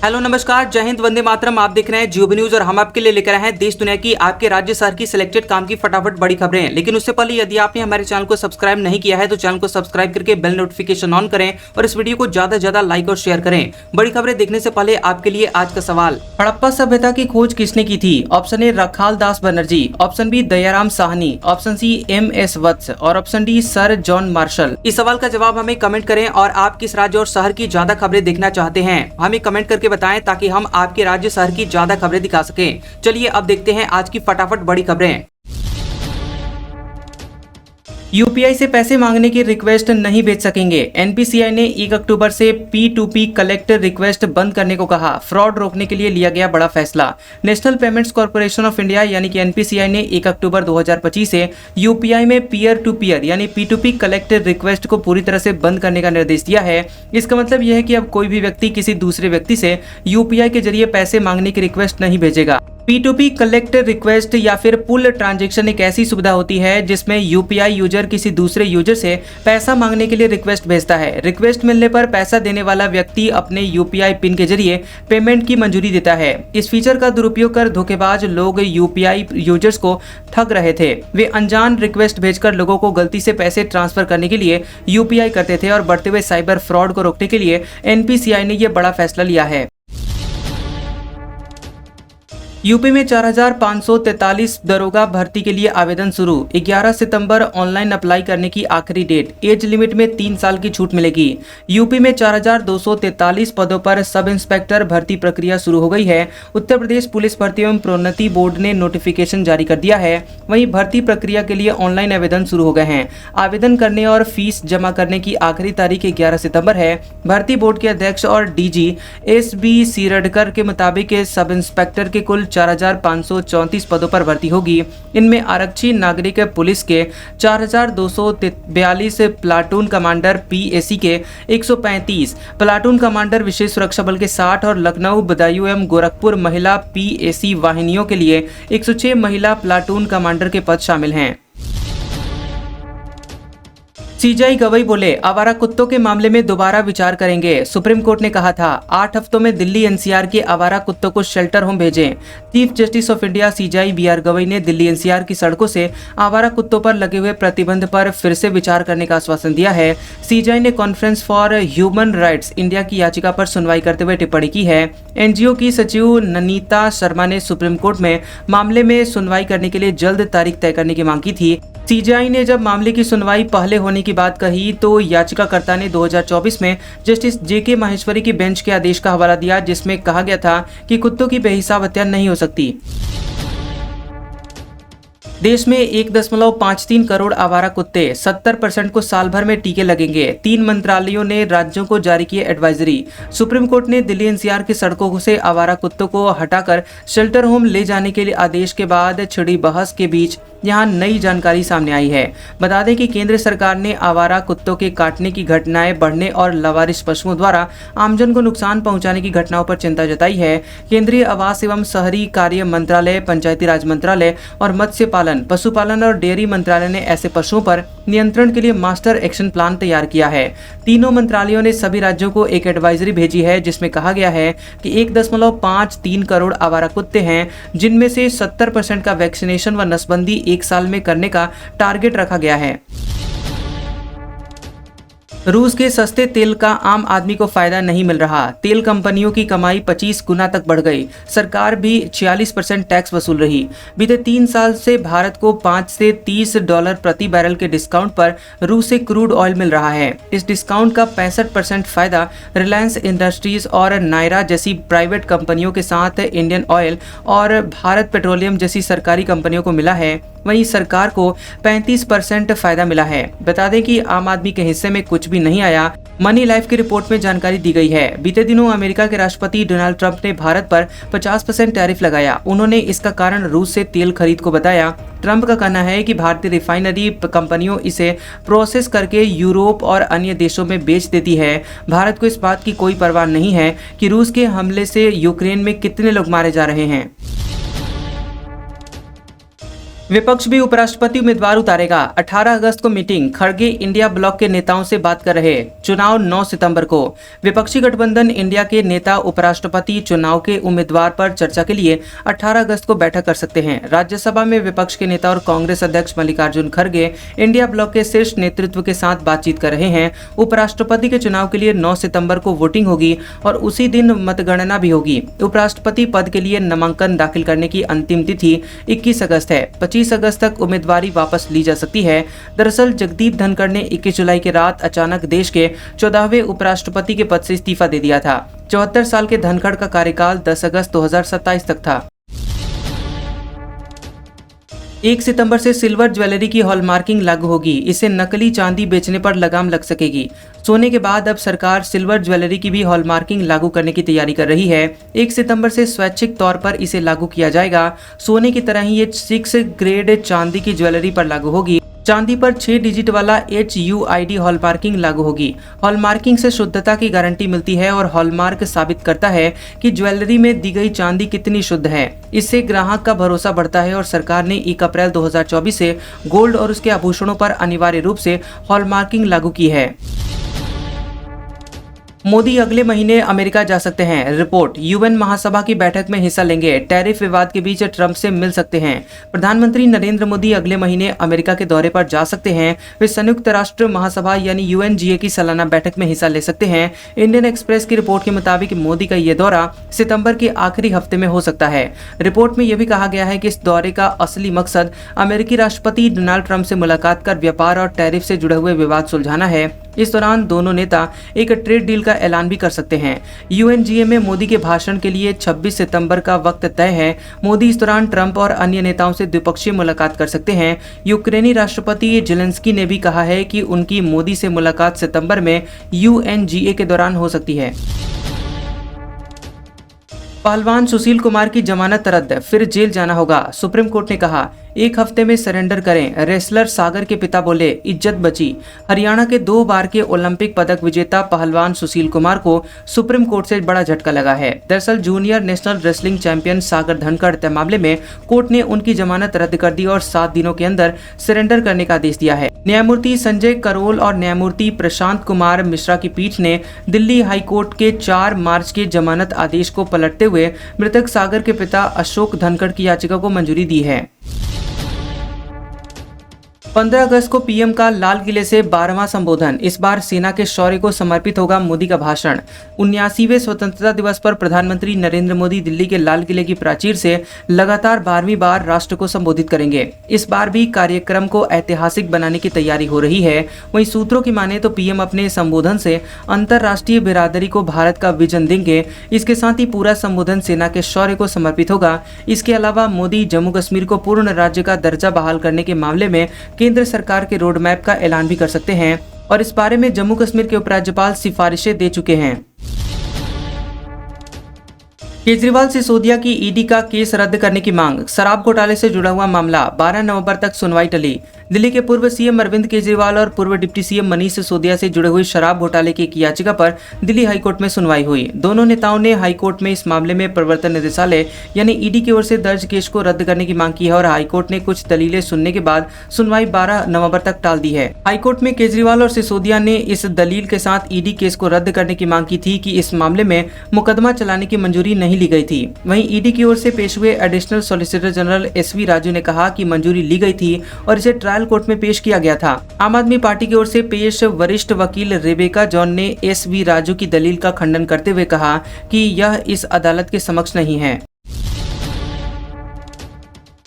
Hello नमस्कार, जय हिंद, वंदे मातरम। आप देख रहे हैं जियो न्यूज और हम आपके लिए लेकर आए हैं देश दुनिया की, आपके राज्य शहर की सिलेक्टेड काम की फटाफट बड़ी खबरें। लेकिन उससे पहले यदि आपने हमारे चैनल को सब्सक्राइब नहीं किया है तो चैनल को सब्सक्राइब करके बेल नोटिफिकेशन ऑन करें और इस वीडियो को ज्यादा से ज्यादा लाइक और शेयर करें। बड़ी खबरें देखने से पहले आपके लिए आज का सवाल, हड़प्पा सभ्यता की खोज किसने की थी? Option A Rakhal Das Banerjee, option B Dayaram Sahni, option C MS Vats और option D sir John Marshall. इस सवाल का जवाब हमें कमेंट करें और आप किस राज्य और शहर की ज्यादा खबरें देखना चाहते हैं हमें कमेंट करके बताएं ताकि हम आपके राज्य शहर की ज्यादा खबरें दिखा सकें। चलिए अब देखते हैं आज की फटाफट बड़ी खबरें। यूपीआई से पैसे मांगने की रिक्वेस्ट नहीं भेज सकेंगे। एनपीसीआई ने 1 अक्टूबर से P2P कलेक्ट रिक्वेस्ट बंद करने को कहा। फ्रॉड रोकने के लिए लिया गया बड़ा फैसला। National payments corporation of India यानी कि एनपीसीआई ने 1 अक्टूबर 2025 से यूपीआई में पीयर टू पीयर यानी P2P कलेक्ट रिक्वेस्ट को पूरी तरह से बंद करने का निर्देश दिया है। इसका मतलब यह है कि अब कोई भी व्यक्ति किसी दूसरे व्यक्ति से यूपीआई के जरिए पैसे मांगने की रिक्वेस्ट नहीं भेजेगा। P2P कलेक्ट रिक्वेस्ट या फिर पुल ट्रांजैक्शन एक ऐसी सुविधा होती है जिसमें यूपीआई यूजर किसी दूसरे यूजर से पैसा मांगने के लिए रिक्वेस्ट भेजता है। रिक्वेस्ट मिलने पर पैसा देने वाला व्यक्ति अपने यूपीआई पिन के जरिए पेमेंट की मंजूरी देता है। इस फीचर का दुरुपयोग कर धोखेबाज लोग यूपीआई यूजर्स को ठग रहे थे। वे अनजान रिक्वेस्ट भेजकर लोगों को गलती से पैसे ट्रांसफर करने के लिए यूपीआई करते थे और बढ़ते हुए साइबर फ्रॉड को रोकने के लिए एनपीसीआई ने यह बड़ा फैसला लिया है। यूपी में 4,543 दरोगा भर्ती के लिए आवेदन शुरू। 11 सितंबर ऑनलाइन अप्लाई करने की आखिरी डेट। एज लिमिट में 3 साल की छूट मिलेगी। यूपी में 4,243 पदों पर सब इंस्पेक्टर भर्ती प्रक्रिया शुरू हो गई है। उत्तर प्रदेश पुलिस भर्ती एवं प्रोन्नति बोर्ड ने नोटिफिकेशन जारी कर दिया है। वहीं भर्ती प्रक्रिया के लिए ऑनलाइन आवेदन शुरू हो गए हैं। आवेदन करने और फीस जमा करने की आखिरी तारीख 11 सितम्बर है। भर्ती बोर्ड के अध्यक्ष और DG SB सिरडकर के मुताबिक सब इंस्पेक्टर के कुल 4,534 पदों पर भर्ती होगी। इनमें आरक्षी नागरिक पुलिस के 4,242, प्लाटून कमांडर PAC के 135, प्लाटून कमांडर विशेष सुरक्षा बल के 60 और लखनऊ, बदायूं एवं गोरखपुर महिला PAC वाहिनियों के लिए 106 महिला प्लाटून कमांडर के पद शामिल हैं। CJI गवई बोले आवारा कुत्तों के मामले में दोबारा विचार करेंगे। सुप्रीम कोर्ट ने कहा था 8 हफ्तों में दिल्ली NCR के आवारा कुत्तों को शेल्टर होम भेजें। Chief justice of India CJI BR Gavai ने दिल्ली NCR की सड़कों से आवारा कुत्तों पर लगे हुए प्रतिबंध पर फिर से विचार करने का आश्वासन दिया है। CJI ने conference for human rights India की याचिका पर सुनवाई करते हुए टिप्पणी की है। NGO की सचिव ननीता शर्मा ने सुप्रीम कोर्ट में मामले में सुनवाई करने के लिए जल्द तारीख तय करने की मांग की थी। CJI ने जब मामले की सुनवाई पहले होने की बात कही तो याचिकाकर्ता ने 2024 में जस्टिस JK माहेश्वरी की बेंच के आदेश का हवाला दिया जिसमें कहा गया था कि कुत्तों की बेहिसाब हत्या नहीं हो सकती। देश में 1.53 करोड़ आवारा कुत्ते, 70% को साल भर में टीके लगेंगे। 3 मंत्रालयों ने राज्यों को जारी की एडवाइजरी। सुप्रीम कोर्ट ने दिल्ली NCR की सड़कों से आवारा कुत्तों को हटाकर शेल्टर होम ले जाने के लिए आदेश के बाद छिड़ी बहस के बीच यहाँ नई जानकारी सामने आई है। बता दें कि केंद्र सरकार ने आवारा कुत्तों के काटने की घटनाएं बढ़ने और लावारिस पशुओं द्वारा आमजन को नुकसान पहुंचाने की घटनाओं पर चिंता जताई है। केंद्रीय आवास एवं शहरी कार्य मंत्रालय, पंचायती राज मंत्रालय और मत्स्य पालन, पशुपालन और डेयरी मंत्रालय ने ऐसे पशुओं पर नियंत्रण के लिए मास्टर एक्शन प्लान तैयार किया है। तीनों मंत्रालयों ने सभी राज्यों को एक एडवाइजरी भेजी है जिसमें कहा गया है कि 1.53 करोड़ आवारा कुत्ते हैं जिनमें से 70% का वैक्सीनेशन व नसबंदी 1 साल में करने का टारगेट रखा गया है। रूस के सस्ते तेल का आम आदमी को फायदा नहीं मिल रहा। तेल कंपनियों की कमाई 25 गुना तक बढ़ गई। सरकार भी 46% टैक्स वसूल रही। बीते 3 साल से भारत को $5 से $30 प्रति बैरल के डिस्काउंट पर रूस से क्रूड ऑयल मिल रहा है। इस डिस्काउंट का 65% फायदा रिलायंस इंडस्ट्रीज और नायरा जैसी प्राइवेट कंपनियों के साथ इंडियन ऑयल और भारत पेट्रोलियम जैसी सरकारी कंपनियों को मिला है। वहीं सरकार को 35% फायदा मिला है। बता दें कि आम आदमी के हिस्से में कुछ भी नहीं आया। मनी लाइफ की रिपोर्ट में जानकारी दी गई है। बीते दिनों अमेरिका के राष्ट्रपति डोनाल्ड ट्रंप ने भारत पर 50% टैरिफ लगाया। उन्होंने इसका कारण रूस से तेल खरीद को बताया। ट्रंप का कहना है कि भारतीय रिफाइनरी कंपनियों इसे प्रोसेस करके यूरोप और अन्य देशों में बेच देती है। भारत को इस बात की कोई परवाह नहीं है कि रूस के हमले से यूक्रेन में कितने लोग मारे जा रहे हैं। विपक्ष भी उपराष्ट्रपति उम्मीदवार उतारेगा। 18 अगस्त को मीटिंग, खड़गे इंडिया ब्लॉक के नेताओं से बात कर रहे। चुनाव 9 सितंबर को। विपक्षी गठबंधन इंडिया के नेता उपराष्ट्रपति चुनाव के उम्मीदवार पर चर्चा के लिए 18 अगस्त को बैठक कर सकते हैं। राज्यसभा में विपक्ष के नेता और कांग्रेस अध्यक्ष मल्लिकार्जुन खड़गे इंडिया ब्लॉक के शीर्ष नेतृत्व के साथ बातचीत कर रहे हैं। उपराष्ट्रपति के चुनाव के लिए 9 सितंबर को वोटिंग होगी और उसी दिन मतगणना भी होगी। उपराष्ट्रपति पद के लिए नामांकन दाखिल करने की अंतिम तिथि 21 अगस्त है। 25 अगस्त तक उम्मीदवारी वापस ली जा सकती है। दरअसल जगदीप धनखड़ ने 21 जुलाई की रात अचानक देश के 14वें उपराष्ट्रपति के पद से इस्तीफा दे दिया था। 74 साल के धनखड़ का कार्यकाल 10 अगस्त 2027 तक था। 1 सितंबर से सिल्वर ज्वेलरी की हॉलमार्किंग लागू होगी। इससे नकली चांदी बेचने पर लगाम लग सकेगी। सोने के बाद अब सरकार सिल्वर ज्वेलरी की भी हॉलमार्किंग लागू करने की तैयारी कर रही है। 1 सितंबर से स्वैच्छिक तौर पर इसे लागू किया जाएगा। सोने की तरह ही ये 6 ग्रेड चांदी की ज्वेलरी पर लागू होगी। चांदी पर 6 डिजिट वाला HUID हॉलमार्किंग लागू होगी। हॉलमार्किंग से शुद्धता की गारंटी मिलती है और हॉलमार्क साबित करता है कि ज्वेलरी में दी गई चांदी कितनी शुद्ध है। इससे ग्राहक का भरोसा बढ़ता है और सरकार ने 1 अप्रैल 2024 से गोल्ड और उसके आभूषणों पर अनिवार्य रूप से हॉलमार्किंग लागू की है। मोदी अगले महीने अमेरिका जा सकते हैं। रिपोर्ट, UN महासभा की बैठक में हिस्सा लेंगे। टैरिफ विवाद के बीच ट्रंप से मिल सकते हैं। प्रधानमंत्री नरेंद्र मोदी अगले महीने अमेरिका के दौरे पर जा सकते हैं। वे संयुक्त राष्ट्र महासभा यानी UNGA की सालाना बैठक में हिस्सा ले सकते हैं। इंडियन एक्सप्रेस की रिपोर्ट के मुताबिक मोदी का ये दौरा सितंबर के आखिरी हफ्ते में हो सकता है। रिपोर्ट में यह भी कहा गया है कि इस दौरे का असली मकसद अमेरिकी राष्ट्रपति डोनाल्ड ट्रंप से मुलाकात कर व्यापार और टैरिफ से जुड़े हुए विवाद सुलझाना है। इस दौरान दोनों नेता एक ट्रेड डील का ऐलान भी कर सकते हैं। UNGA में मोदी के भाषण के लिए 26 सितंबर का वक्त तय है। मोदी इस दौरान ट्रंप और अन्य नेताओं से द्विपक्षीय मुलाकात कर सकते हैं। यूक्रेनी राष्ट्रपति जेलेंस्की ने भी कहा है कि उनकी मोदी से मुलाकात सितंबर में UNGA के दौरान हो सकती है। पहलवान सुशील कुमार की जमानत रद्द, फिर जेल जाना होगा। सुप्रीम कोर्ट ने कहा 1 हफ्ते में सरेंडर करें। रेसलर सागर के पिता बोले इज्जत बची। हरियाणा के 2 बार के ओलंपिक पदक विजेता पहलवान सुशील कुमार को सुप्रीम कोर्ट से बड़ा झटका लगा है। दरअसल जूनियर नेशनल रेसलिंग चैंपियन सागर धनखड़ तय मामले में कोर्ट ने उनकी जमानत रद्द कर दी और 7 दिनों के अंदर सरेंडर करने का आदेश दिया है। न्यायमूर्ति संजय करोल और न्यायमूर्ति प्रशांत कुमार मिश्रा की पीठ ने दिल्ली हाईकोर्ट के 4 मार्च के जमानत आदेश को पलटते हुए मृतक सागर के पिता अशोक धनखड़ की याचिका को मंजूरी दी है। 15 अगस्त को पीएम का लाल किले से 12वां संबोधन। इस बार सेना के शौर्य को समर्पित होगा मोदी का भाषण। 79वें स्वतंत्रता दिवस पर प्रधानमंत्री नरेंद्र मोदी दिल्ली के लाल किले की प्राचीर से लगातार 12वीं बार राष्ट्र को संबोधित करेंगे। इस बार भी कार्यक्रम को ऐतिहासिक बनाने की तैयारी हो रही है। वहीं सूत्रों की माने तो पीएम अपने संबोधन से अंतर्राष्ट्रीय बिरादरी को भारत का विजन देंगे। इसके साथ ही पूरा संबोधन सेना के शौर्य को समर्पित होगा। इसके अलावा मोदी जम्मू कश्मीर को पूर्ण राज्य का दर्जा बहाल करने के मामले में केंद्र सरकार के रोड मैप का ऐलान भी कर सकते हैं और इस बारे में जम्मू कश्मीर के उपराज्यपाल सिफारिशें दे चुके हैं। केजरीवाल सिसोदिया की ईडी का केस रद्द करने की मांग। शराब घोटाले से जुड़ा हुआ मामला 12 नवंबर तक सुनवाई टली। दिल्ली के पूर्व सीएम अरविंद केजरीवाल और पूर्व डिप्टी सीएम मनीष सिसोदिया से जुड़े हुए शराब घोटाले की एक याचिका पर दिल्ली हाईकोर्ट में सुनवाई हुई। दोनों नेताओं ने हाईकोर्ट में इस मामले में प्रवर्तन निदेशालय यानी ईडी की ओर से दर्ज केस को रद्द करने की मांग की है और हाईकोर्ट ने कुछ दलीलें सुनने के बाद सुनवाई 12 नवंबर तक टाल दी है। हाईकोर्ट में केजरीवाल और सिसोदिया ने इस दलील के साथ ईडी केस को रद्द करने की मांग की थी कि इस मामले में मुकदमा चलाने की मंजूरी नहीं ली गई थी। वहीं ईडी की ओर से पेश हुए additional solicitor general SV Raju ने कहा कि मंजूरी ली गई थी और इसे ट्रायल कोर्ट में पेश किया गया था। आम आदमी पार्टी की ओर से पेश वरिष्ठ वकील रेबेका जॉन ने SV राजू की दलील का खंडन करते हुए कहा कि यह इस अदालत के समक्ष नहीं है।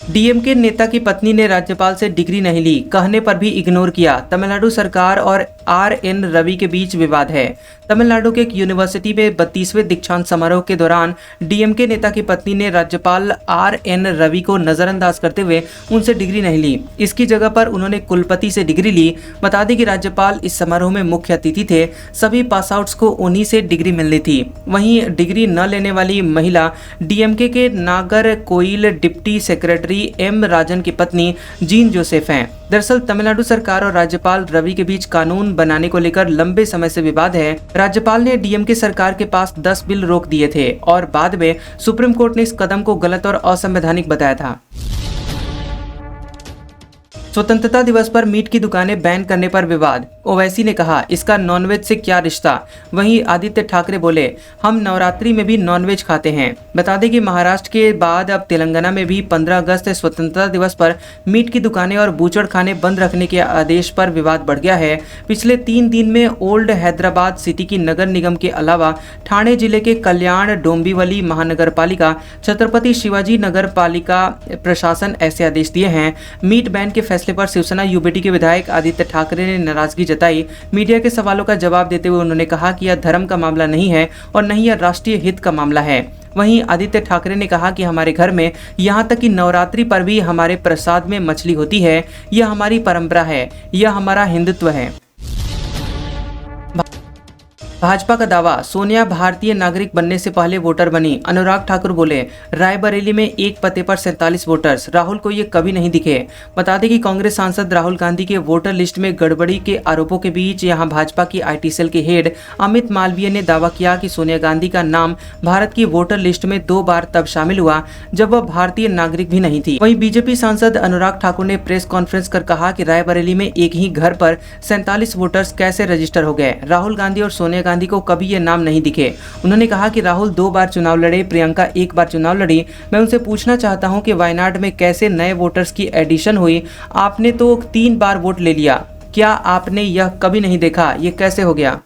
डीएमके नेता की पत्नी ने राज्यपाल से डिग्री नहीं ली, कहने पर भी इग्नोर किया। तमिलनाडु सरकार और RN रवि के बीच विवाद है। तमिलनाडु के एक यूनिवर्सिटी में 32वें दीक्षांत समारोह के दौरान डीएमके नेता की पत्नी ने राज्यपाल RN रवि को नजरअंदाज करते हुए उनसे डिग्री नहीं ली। इसकी जगह पर उन्होंने कुलपति से डिग्री ली। बता दें कि राज्यपाल इस समारोह में मुख्य अतिथि थे। सभी पास आउट्स को उन्हीं से डिग्री मिलनी थी। वहीं डिग्री न लेने वाली महिला डीएमके के नागरकोइल डिप्टी सेक्रेटरी M राजन की पत्नी जीन जोसेफ हैं। दरअसल तमिलनाडु सरकार और राज्यपाल रवि के बीच कानून बनाने को लेकर लंबे समय से विवाद है। राज्यपाल ने डीएमके सरकार के पास 10 बिल रोक दिए थे और बाद में सुप्रीम कोर्ट ने इस कदम को गलत और असंवैधानिक बताया था। स्वतंत्रता दिवस पर मीट की दुकानें बैन करने पर विवाद। ओवैसी ने कहा इसका नॉनवेज से क्या रिश्ता। वहीं आदित्य ठाकरे बोले हम नवरात्रि में भी नॉनवेज खाते हैं। बता दें कि महाराष्ट्र के बाद अब तेलंगाना में भी 15 अगस्त स्वतंत्रता दिवस पर मीट की दुकानें और बूचड़ खाने बंद रखने के आदेश पर विवाद बढ़ गया है। पिछले 3 दिन में ओल्ड हैदराबाद सिटी की नगर निगम के अलावा ठाणे जिले के कल्याण, डोंबिवली महानगर पालिका, छत्रपति शिवाजी नगर पालिका प्रशासन ऐसे आदेश दिए हैं। मीट बैन के फैसले पर शिवसेना यूबीटी के विधायक आदित्य ठाकरे ने नाराजगी जताई। मीडिया के सवालों का जवाब देते हुए उन्होंने कहा कि यह धर्म का मामला नहीं है और न ही यह राष्ट्रीय हित का मामला है। वहीं आदित्य ठाकरे ने कहा कि हमारे घर में यहां तक कि नवरात्रि पर भी हमारे प्रसाद में मछली होती है। यह हमारी परंपरा है, यह हमारा हिंदुत्व है। भाजपा का दावा, सोनिया भारतीय नागरिक बनने से पहले वोटर बनी। अनुराग ठाकुर बोले रायबरेली में एक पते पर 47 वोटर्स, राहुल को ये कभी नहीं दिखे। बता दें कि कांग्रेस सांसद राहुल गांधी के वोटर लिस्ट में गड़बड़ी के आरोपों के बीच यहां भाजपा की आईटी सेल के हेड अमित मालवीय ने दावा किया कि सोनिया गांधी का नाम भारत की वोटर लिस्ट में 2 बार तब शामिल हुआ जब वह भारतीय नागरिक भी नहीं थी। वहीं बीजेपी सांसद अनुराग ठाकुर ने प्रेस कॉन्फ्रेंस कर कहा कि रायबरेली में एक ही घर पर 47 वोटर्स कैसे रजिस्टर हो गए। राहुल गांधी और सोनिया गांधी को कभी ये नाम नहीं दिखे। उन्होंने कहा कि राहुल 2 बार चुनाव लड़े, प्रियंका 1 बार चुनाव लड़ी। मैं उनसे पूछना चाहता हूं कि वायनाड में कैसे नए वोटर्स की एडिशन हुई। आपने तो 3 बार वोट ले लिया, क्या आपने यह कभी नहीं देखा? ये कैसे हो गया?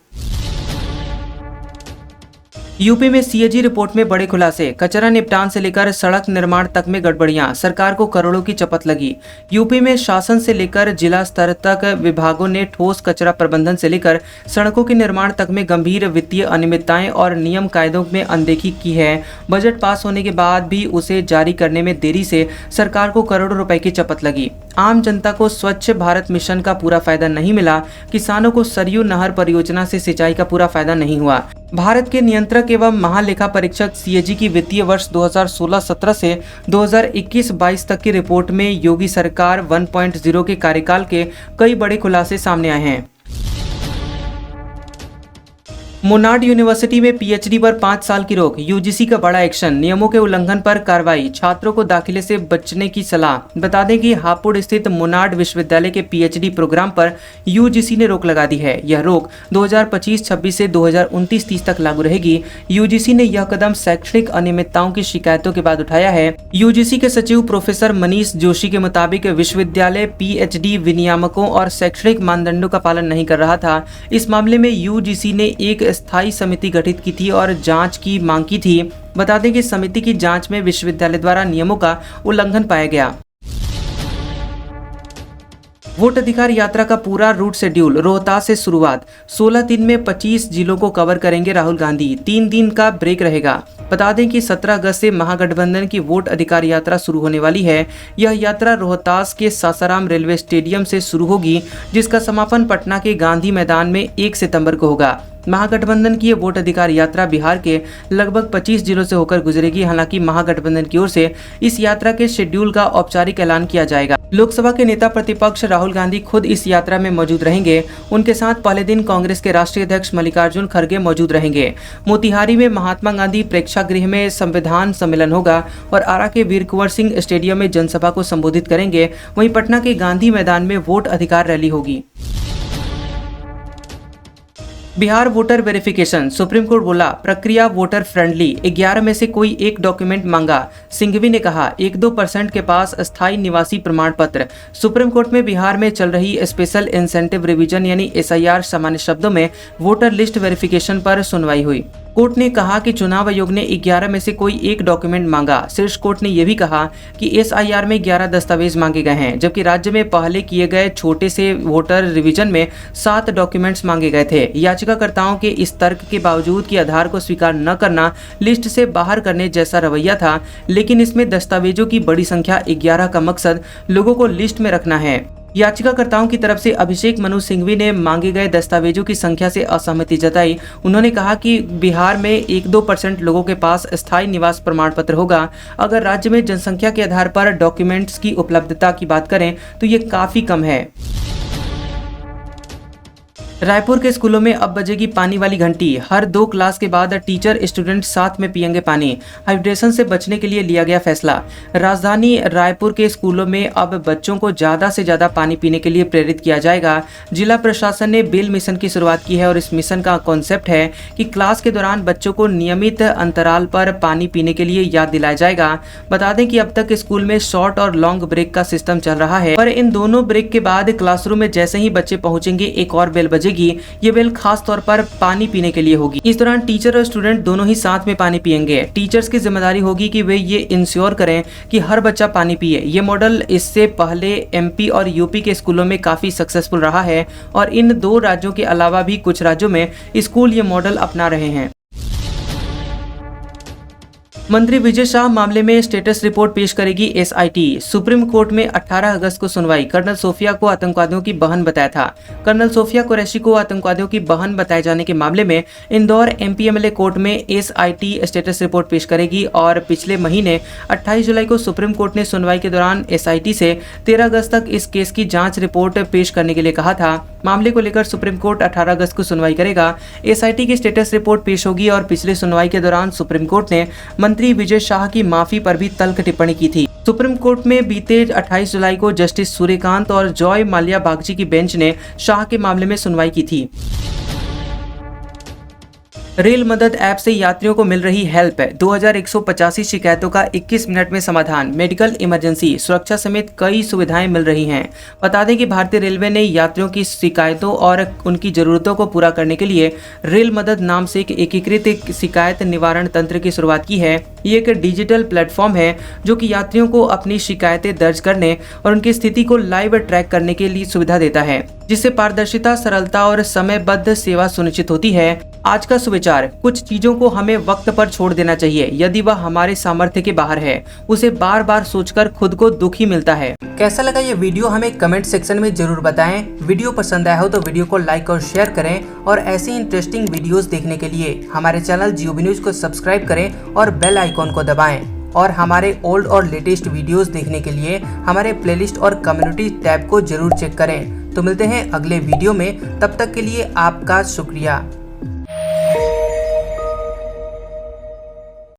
यूपी में सीएजी रिपोर्ट में बड़े खुलासे, कचरा निपटान से लेकर सड़क निर्माण तक में गड़बड़ियां, सरकार को करोड़ों की चपत लगी। यूपी में शासन से लेकर जिला स्तर तक विभागों ने ठोस कचरा प्रबंधन से लेकर सड़कों के निर्माण तक में गंभीर वित्तीय अनियमितताएं और नियम कायदों में अनदेखी की है। बजट पास होने के बाद भी उसे जारी करने में देरी से सरकार को करोड़ों रुपए की चपत लगी। आम जनता को स्वच्छ भारत मिशन का पूरा फायदा नहीं मिला। किसानों को सरयू नहर परियोजना से सिंचाई का पूरा फायदा नहीं हुआ। भारत के नियंत्रक एवं महालेखा परीक्षक सीएजी की वित्तीय वर्ष 2016-17 से 2021-22 तक की रिपोर्ट में योगी सरकार 1.0 के कार्यकाल के कई बड़े खुलासे सामने आए हैं। मोनार्ड यूनिवर्सिटी में पीएचडी पर 5 साल की रोक, यूजीसी का बड़ा एक्शन, नियमों के उल्लंघन पर कार्रवाई, छात्रों को दाखिले से बचने की सलाह। बता दें कि हापुड़ स्थित मोनार्ड विश्वविद्यालय के पीएचडी प्रोग्राम पर यूजीसी ने रोक लगा दी है। यह रोक 2025-26 से 2029-30 तक लागू रहेगी। यूजीसी ने यह कदम शैक्षणिक अनियमितताओं की शिकायतों के बाद उठाया है। यूजीसी के सचिव प्रोफेसर मनीष जोशी के मुताबिक विश्वविद्यालय पीएचडी विनियामकों और शैक्षणिक मानदंडों का पालन नहीं कर रहा था। इस मामले में यूजीसी ने एक स्थायी समिति गठित की थी और जांच की मांग की थी। बता दें कि समिति की जांच में विश्वविद्यालय द्वारा नियमों का उल्लंघन पाया गया। वोट अधिकार यात्रा का पूरा रूट शेड्यूल, रोहतास से शुरुआत। 16 दिन में 25 जिलों को कवर करेंगे राहुल गांधी। 3 दिन का ब्रेक रहेगा। बता दें कि 17 अगस्त से महागठबंधन की वोट अधिकार यात्रा शुरू होने वाली है। यह यात्रा रोहतास के सासाराम रेलवे स्टेडियम से शुरू होगी, जिसका समापन पटना के गांधी मैदान में 1 सितंबर को होगा। महागठबंधन की ये वोट अधिकार यात्रा बिहार के लगभग 25 जिलों से होकर गुजरेगी। हालांकि महागठबंधन की ओर से इस यात्रा के शेड्यूल का औपचारिक ऐलान किया जाएगा। लोकसभा के नेता प्रतिपक्ष राहुल गांधी खुद इस यात्रा में मौजूद रहेंगे। उनके साथ पहले दिन कांग्रेस के राष्ट्रीय अध्यक्ष मल्लिकार्जुन खड़गे मौजूद रहेंगे। मोतिहारी में महात्मा गांधी प्रेक्षागृह में संविधान सम्मेलन होगा और आरा के वीर कुंवर सिंह स्टेडियम में जनसभा को संबोधित करेंगे। वहीं पटना के गांधी मैदान में वोट अधिकार रैली होगी। Bihar voter verification, supreme court बोला प्रक्रिया वोटर फ्रेंडली। 11 में से कोई एक डॉक्यूमेंट मांगा। सिंघवी ने कहा 1-2% के पास अस्थायी निवासी प्रमाण पत्र। सुप्रीम कोर्ट में बिहार में चल रही स्पेशल इंसेंटिव रिवीजन यानी एसआईआर सामान्य शब्दों में वोटर लिस्ट वेरिफिकेशन पर सुनवाई हुई। कोर्ट ने कहा कि चुनाव आयोग ने 11 में से कोई एक डॉक्यूमेंट मांगा। शीर्ष कोर्ट ने यह भी कहा कि एसआईआर में 11 दस्तावेज मांगे गए हैं, जबकि राज्य में पहले किए गए छोटे से वोटर रिवीजन में 7 डॉक्यूमेंट्स मांगे गए थे। याचिकाकर्ताओं के इस तर्क के बावजूद कि आधार को स्वीकार न करना लिस्ट से बाहर करने जैसा रवैया था, लेकिन इसमें दस्तावेजों की बड़ी संख्या 11 का मकसद लोगों को लिस्ट में रखना है। याचिकाकर्ताओं की तरफ से अभिषेक मनु सिंघवी ने मांगे गए दस्तावेजों की संख्या से असहमति जताई। उन्होंने कहा कि बिहार में 1-2% लोगों के पास स्थायी निवास प्रमाण पत्र होगा। अगर राज्य में जनसंख्या के आधार पर डॉक्यूमेंट्स की उपलब्धता की बात करें तो ये काफी कम है। रायपुर के स्कूलों में अब बजेगी पानी वाली घंटी। हर 2 क्लास के बाद टीचर स्टूडेंट साथ में पिएंगे पानी। हाइड्रेशन से बचने के लिए लिया गया फैसला। राजधानी रायपुर के स्कूलों में अब बच्चों को ज़्यादा से ज़्यादा पानी पीने के लिए प्रेरित किया जाएगा। जिला प्रशासन ने बिल मिशन की शुरुआत की है और इस मिशन का कॉन्सेप्ट है कि क्लास के दौरान बच्चों को नियमित अंतराल पर पानी पीने के लिए याद दिलाया जाएगा। बता दें कि अब तक स्कूल में शॉर्ट और लॉन्ग ब्रेक का सिस्टम चल रहा है, पर इन दोनों ब्रेक के बाद क्लासरूम में जैसे ही बच्चे पहुंचेंगे एक और बेल बजेगी। ये बेल खास तौर पर पानी पीने के लिए होगी। इस दौरान टीचर और स्टूडेंट दोनों ही साथ में पानी पिएंगे। टीचर्स की जिम्मेदारी होगी कि वे ये इंश्योर करें कि हर बच्चा पानी पिए। ये मॉडल इससे पहले एमपी और यूपी के स्कूलों में काफी सक्सेसफुल रहा है और इन 2 राज्यों के अलावा भी कुछ राज्यों में स्कूल ये मॉडल अपना रहे हैं। मंत्री विजय शाह मामले में स्टेटस रिपोर्ट पेश करेगी एसआईटी। सुप्रीम कोर्ट में 18 अगस्त को सुनवाई। कर्नल सोफिया को आतंकवादियों की बहन बताया था। कर्नल सोफिया कुरैशी को आतंकवादियों की बहन बताए जाने के मामले में इंदौर एमपीएमएलए कोर्ट में एसआईटी स्टेटस रिपोर्ट पेश करेगी और पिछले महीने 28 जुलाई को सुप्रीम कोर्ट ने सुनवाई के दौरान एसआईटी से 13 अगस्त तक इस केस की जाँच रिपोर्ट पेश करने के लिए कहा था। मामले को लेकर सुप्रीम कोर्ट 18 अगस्त को सुनवाई करेगा। एसआईटी की स्टेटस रिपोर्ट पेश होगी और पिछले सुनवाई के दौरान सुप्रीम कोर्ट ने मंत्री विजय शाह की माफी पर भी तल्ख टिप्पणी की थी। सुप्रीम कोर्ट में बीते 28 जुलाई को जस्टिस सूर्यकांत और जॉय माल्या बागची की बेंच ने शाह के मामले में सुनवाई की थी। रेल मदद ऐप से यात्रियों को मिल रही हेल्प। 2185 शिकायतों का 21 मिनट में समाधान। मेडिकल इमरजेंसी, सुरक्षा समेत कई सुविधाएं मिल रही हैं। बता दें कि भारतीय रेलवे ने यात्रियों की शिकायतों और उनकी जरूरतों को पूरा करने के लिए रेल मदद नाम से एक एकीकृत शिकायत निवारण तंत्र की शुरुआत की है। ये एक डिजिटल प्लेटफॉर्म है जो कि यात्रियों को अपनी शिकायतें दर्ज करने और उनकी स्थिति को लाइव ट्रैक करने के लिए सुविधा देता है, जिससे पारदर्शिता, सरलता और समयबद्ध सेवा सुनिश्चित होती है। आज का सुविचार: कुछ चीजों को हमें वक्त पर छोड़ देना चाहिए यदि वह हमारे सामर्थ्य के बाहर है। उसे बार बार सोचकर खुद को दुखी मिलता है। कैसा लगा ये वीडियो हमें कमेंट सेक्शन में जरूर बताएं। वीडियो पसंद आया हो तो वीडियो को लाइक और शेयर करें और ऐसी इंटरेस्टिंग वीडियोस देखने के लिए हमारे चैनल जीओबी न्यूज को सब्सक्राइब करें और बेल आइकॉन को दबाएं। और हमारे ओल्ड और लेटेस्ट वीडियोस देखने के लिए हमारे प्लेलिस्ट और कम्युनिटी टैब को जरूर चेक करें। तो मिलते हैं अगले वीडियो में, तब तक के लिए आपका शुक्रिया।